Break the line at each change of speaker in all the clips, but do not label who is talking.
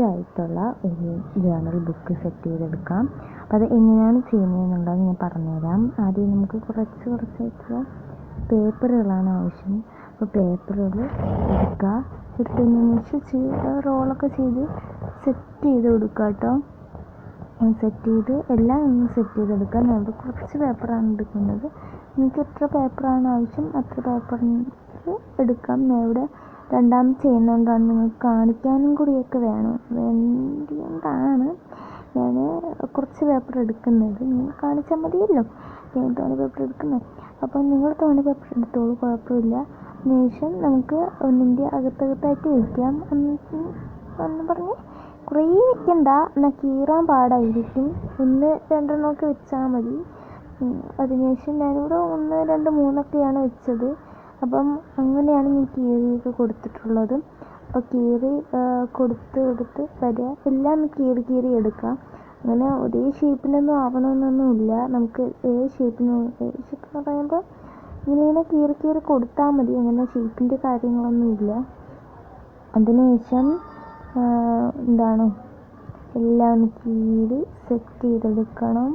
ആയിട്ടുള്ള ഒരു journal book set ചെയ്തെടുക്കാം. അപ്പോൾ അത് എങ്ങനെയാണ് ചെയ്യുന്നതെന്നുള്ളത് ഞാൻ പറഞ്ഞുതരാം. ആദ്യം നമുക്ക് കുറച്ചായിട്ടുള്ള പേപ്പറുകളാണ് ആവശ്യം. അപ്പോൾ പേപ്പറുകൾ എടുക്കുക, എടുത്തതിന് ശേഷം റോളൊക്കെ ചെയ്ത് സെറ്റ് ചെയ്ത് കൊടുക്കുക കേട്ടോ. സെറ്റ് ചെയ്ത് എല്ലാം ഒന്ന് സെറ്റ് ചെയ്തെടുക്കുക. ഞാനിവിടെ കുറച്ച് പേപ്പറാണ് എടുക്കുന്നത്. നിങ്ങൾക്ക് എത്ര പേപ്പറാണ് ആവശ്യം അത്ര പേപ്പറിന് എടുക്കാം. ഞാൻ ഇവിടെ രണ്ടാമത് ചെയ്യുന്നതുകൊണ്ടാണ് നിങ്ങൾക്ക് കാണിക്കാനും കൂടിയൊക്കെ വേണ്ടിയോണ്ടാണ് ഞാൻ കുറച്ച് പേപ്പർ എടുക്കുന്നത്. നിങ്ങൾ കാണിച്ചാൽ മതിയല്ലോ ഞാൻ തോനെ പേപ്പർ എടുക്കുന്നത്. അപ്പോൾ നിങ്ങൾ തോനെ പേപ്പർ എടുത്തോളൂ, കുഴപ്പമില്ല. അതിനുശേഷം നമുക്ക് ഒന്നിൻ്റെ അകത്തകത്തായിട്ട് വയ്ക്കാം എന്ന് പറഞ്ഞ് കുറേ വയ്ക്കണ്ട, എന്നാൽ കീറാൻ പാടായിരിക്കും. 1, 2 വെച്ചാൽ മതി. അതിനുശേഷം ഞാനിവിടെ 1, 2, 3 വെച്ചത്. അപ്പം അങ്ങനെയാണ് ഞാൻ കീറിയൊക്കെ കൊടുത്തിട്ടുള്ളത്. അപ്പോൾ കീറി കൊടുത്ത് വരിക, എല്ലാം കീറി എടുക്കാം. അങ്ങനെ ഒരേ ഷേപ്പിനൊന്നും ആവണമെന്നൊന്നുമില്ല. നമുക്ക് ഷേപ്പെന്ന് പറയുമ്പോൾ ഇങ്ങനെ കീറി കൊടുത്താൽ മതി. അങ്ങനെ ഷേപ്പിൻ്റെ കാര്യങ്ങളൊന്നുമില്ല. അതിനുശേഷം എല്ലാം കീറി സെറ്റ് ചെയ്തെടുക്കണം.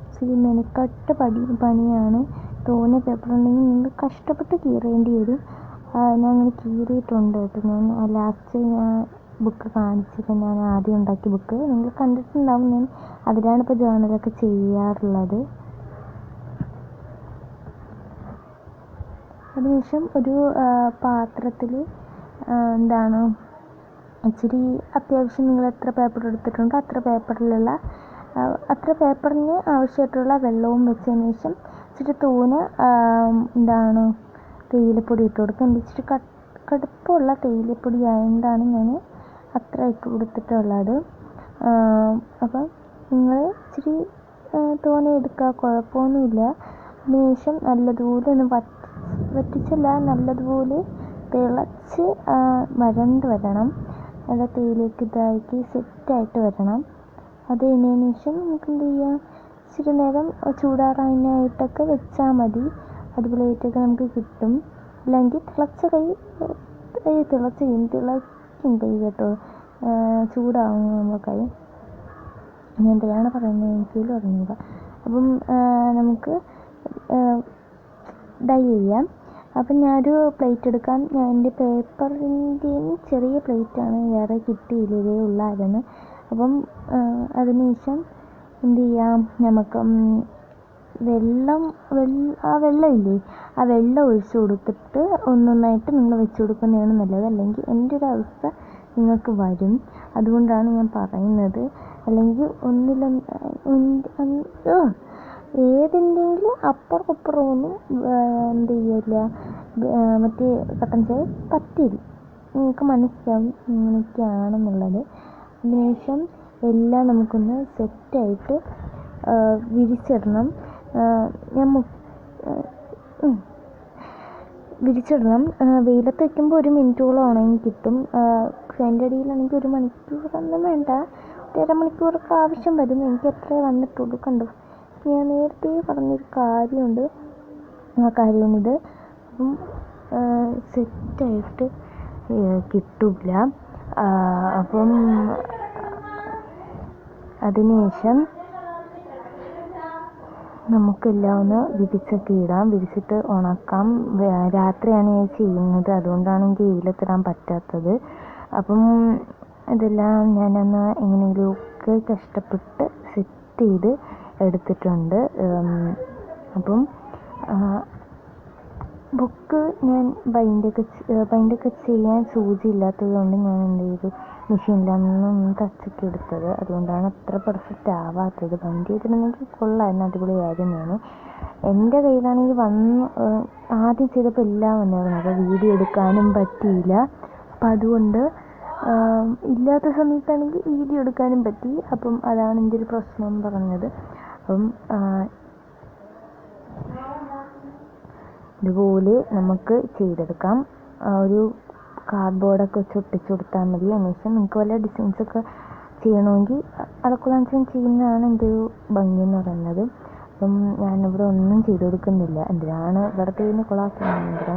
ഇച്ചിരി മെനക്കെട്ട പണിയാണ്. തോനെ പേപ്പർ ഉണ്ടെങ്കിൽ നിങ്ങൾ കഷ്ടപ്പെട്ട് കീറേണ്ടി വരും. ഞാൻ അങ്ങനെ കീറിയിട്ടുണ്ട് കേട്ടോ. ഞാൻ ലാസ്റ്റ് ബുക്ക് കാണിച്ചിട്ട് ഞാൻ ആദ്യം ഉണ്ടാക്കിയ ബുക്ക് നിങ്ങൾ കണ്ടിട്ടുണ്ടാവും. ഞാൻ അതിലാണ് ഇപ്പോൾ ജേർണലൊക്കെ ചെയ്യാറുള്ളത്. അതിനുശേഷം ഒരു പാത്രത്തിൽ ഇച്ചിരി അത്യാവശ്യം നിങ്ങൾ എത്ര പേപ്പർ എടുത്തിട്ടുണ്ടോ അത്ര പേപ്പറിന് ആവശ്യമായിട്ടുള്ള വെള്ളവും വെച്ചതിന് ശേഷം ഇച്ചിരി തോനെ തേയിലപ്പൊടി ഇട്ട് കൊടുക്കുക. എൻ്റെ ഇച്ചിരി കടുപ്പമുള്ള തേയിലപ്പൊടി ആയതുകൊണ്ടാണ് ഞാൻ അത്ര ഇട്ട് കൊടുത്തിട്ടുള്ളത്. അപ്പം നിങ്ങൾ ഇച്ചിരി തോനെ എടുക്കുക, കുഴപ്പമൊന്നുമില്ല. അതിനുശേഷം നല്ലതുപോലെ ഒന്ന് നല്ലതുപോലെ തിളച്ച് വരണ്ട് വരണം. നല്ല തേയിലേക്ക് ഇതാക്കി സെറ്റായിട്ട് വരണം. അത് കഴിഞ്ഞതിന് ശേഷം നമുക്ക് എന്ത് ചെയ്യാം, ഇച്ചിരി നേരം ചൂടാറാനായിട്ടൊക്കെ വെച്ചാൽ മതി. അടിപൊളിയായിട്ടൊക്കെ നമുക്ക് കിട്ടും. അല്ലെങ്കിൽ തിളയ്ക്കും കൈ കേട്ടോ, ചൂടാവും നമ്മുടെ കൈ. ഞാൻ എന്തിനാണ് പറയുന്നത് എനിക്കതിൽ അറിഞ്ഞില്ല. അപ്പം നമുക്ക് ഡൈ ചെയ്യാം. അപ്പം ഞാനൊരു പ്ലേറ്റ് എടുക്കാം. ഞാൻ എൻ്റെ പേപ്പറിൻ്റെയും ചെറിയ പ്ലേറ്റാണ്, വേറെ കിട്ടിയില്ല, ഇതേ ഉള്ളായിരുന്നു. അപ്പം അതിനുശേഷം എന്ത് ചെയ്യാം, നമുക്ക് വെള്ളമില്ലേ, ആ വെള്ളം ഒഴിച്ച് കൊടുത്തിട്ട് ഒന്നൊന്നായിട്ട് നിങ്ങൾ വെച്ച് കൊടുക്കുന്നതാണ് നല്ലത്. അല്ലെങ്കിൽ എൻ്റെ ഒരു അവസ്ഥ നിങ്ങൾക്ക് വരും, അതുകൊണ്ടാണ് ഞാൻ പറയുന്നത്. അല്ലെങ്കിൽ ഏതിൻ്റെങ്കിലും അപ്പുറമൊന്നും എന്ത് ചെയ്യില്ല, മറ്റേ കട്ടൻ ചായ പറ്റില്ല. നിങ്ങൾക്ക് മനസ്സിലാവും ഇങ്ങനെയൊക്കെയാണെന്നുള്ളത്. അതിനുശേഷം എല്ലാം നമുക്കൊന്ന് സെറ്റായിട്ട് വിരിച്ചിടണം. വെയിലത്ത് വയ്ക്കുമ്പോൾ 1 മിനിറ്റോളം ഉണങ്ങി കിട്ടും. ഫാനിൻ്റെ അടിയിലാണെങ്കിൽ 1 മണിക്കൂറൊന്നും വേണ്ട, 1.5 മണിക്കൂറൊക്കെ ആവശ്യം വരും. എനിക്ക് എത്രയേ വന്നിട്ടുള്ളൂ. കണ്ടു, ഞാൻ നേരത്തെ പറഞ്ഞൊരു കാര്യമുണ്ട്, ആ കാര്യമാണിത്. അപ്പം സെറ്റായിട്ട് കിട്ടില്ല. അപ്പം അതിനുശേഷം നമുക്കെല്ലാം ഒന്ന് വിരിച്ചൊക്കെ ഇടാം, വിരിച്ചിട്ട് ഉണക്കാം. രാത്രിയാണ് ഞാൻ ചെയ്യുന്നത്, അതുകൊണ്ടാണ് എനിക്ക് വെയിലത്തിടാൻ പറ്റാത്തത്. അപ്പം ഇതെല്ലാം ഞാനൊന്ന് എങ്ങനെയെങ്കിലുമൊക്കെ കഷ്ടപ്പെട്ട് സെറ്റ് ചെയ്ത് എടുത്തിട്ടുണ്ട്. അപ്പം ബുക്ക് ഞാൻ ബൈൻഡൊക്കെ ചെയ്യാൻ സൂചി ഇല്ലാത്തത് കൊണ്ട് ഞാൻ എന്ത് ചെയ്തു, മെഷീനിലൊന്നും തച്ചൊക്കെ എടുത്തത്. അതുകൊണ്ടാണ് അത്ര പെർഫെക്റ്റ് ആവാത്തത്. ബൈൻഡ് ചെയ്തിട്ടുണ്ടെങ്കിൽ കൊള്ളായിരുന്നു, അടിപൊളിയായിരുന്നു. എൻ്റെ കയ്യിലാണെങ്കിൽ ആദ്യം ചെയ്തപ്പോൾ എല്ലാം വന്നായിരുന്നു. അപ്പോൾ വീഡിയോ എടുക്കാനും പറ്റിയില്ല. അപ്പം അതുകൊണ്ട് ഇല്ലാത്ത സമയത്താണെങ്കിൽ വീഡിയോ എടുക്കാനും പറ്റി. അപ്പം അതാണ് എൻ്റെ ഒരു പ്രശ്നം എന്ന് പറഞ്ഞത്. അപ്പം ഇതുപോലെ നമുക്ക് ചെയ്തെടുക്കാം. ഒരു കാർഡ്ബോർഡൊക്കെ വെച്ച് ഒട്ടിച്ചു കൊടുത്താൽ മതി. അതിനുശേഷം നിങ്ങൾക്ക് വല്ല ഡിസൈൻസൊക്കെ ചെയ്യണമെങ്കിൽ അടക്കുളാൻസിന് ചെയ്യുന്നതാണ് എൻ്റെ ഒരു ഭംഗി എന്ന് പറയുന്നത്. അപ്പം ഞാനിവിടെ ഒന്നും ചെയ്ത് കൊടുക്കുന്നില്ല. എന്തിനാണ് വെറുതെ ഇതിനെ കൊളാക്കുന്നത്?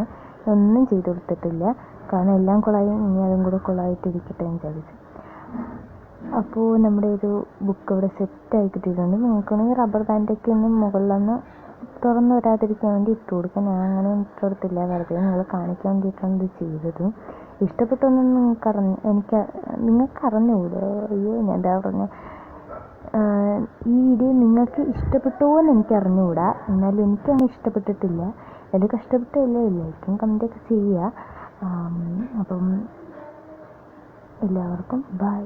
ഒന്നും ചെയ്ത് കൊടുത്തിട്ടില്ല. കാരണം എല്ലാം കൊളായി, ഇനി അതും കൂടെ കൊളായിട്ടിരിക്കട്ടെ എന്ന് വിചാരിച്ചു. അപ്പോൾ നമ്മുടെ ഒരു ബുക്ക് ഇവിടെ സെറ്റായി കിട്ടിയിട്ടുണ്ട്. നോക്കുകയാണെങ്കിൽ റബ്ബർ ബാൻഡൊക്കെ ഒന്ന് മുകളിലൊന്ന് തുറന്ന് വരാതിരിക്കാൻ വേണ്ടി ഇട്ട് കൊടുക്കാം. ഞാൻ അങ്ങനെ ഇട്ട് കൊടുത്തില്ല, വെറുതെ നിങ്ങളെ കാണിക്കാൻ വേണ്ടിയിട്ടാണ് ഇത് ചെയ്തത്. ഇഷ്ടപ്പെട്ടൊന്നും നിങ്ങൾക്ക് അറിഞ്ഞുകൂടെ? അയ്യോ, ഞാൻ എന്താ പറഞ്ഞ, ഈ വീഡിയോ നിങ്ങൾക്ക് ഇഷ്ടപ്പെട്ടോ എന്ന് എനിക്ക് അറിഞ്ഞുകൂടാ. എന്നാലും എനിക്കങ്ങനെ ഇഷ്ടപ്പെട്ടിട്ടില്ല. അതിൽ കഷ്ടപ്പെട്ടില്ല, എല്ലാവർക്കും കമൻറ്റൊക്കെ ചെയ്യുക. അപ്പം എല്ലാവർക്കും ബൈ.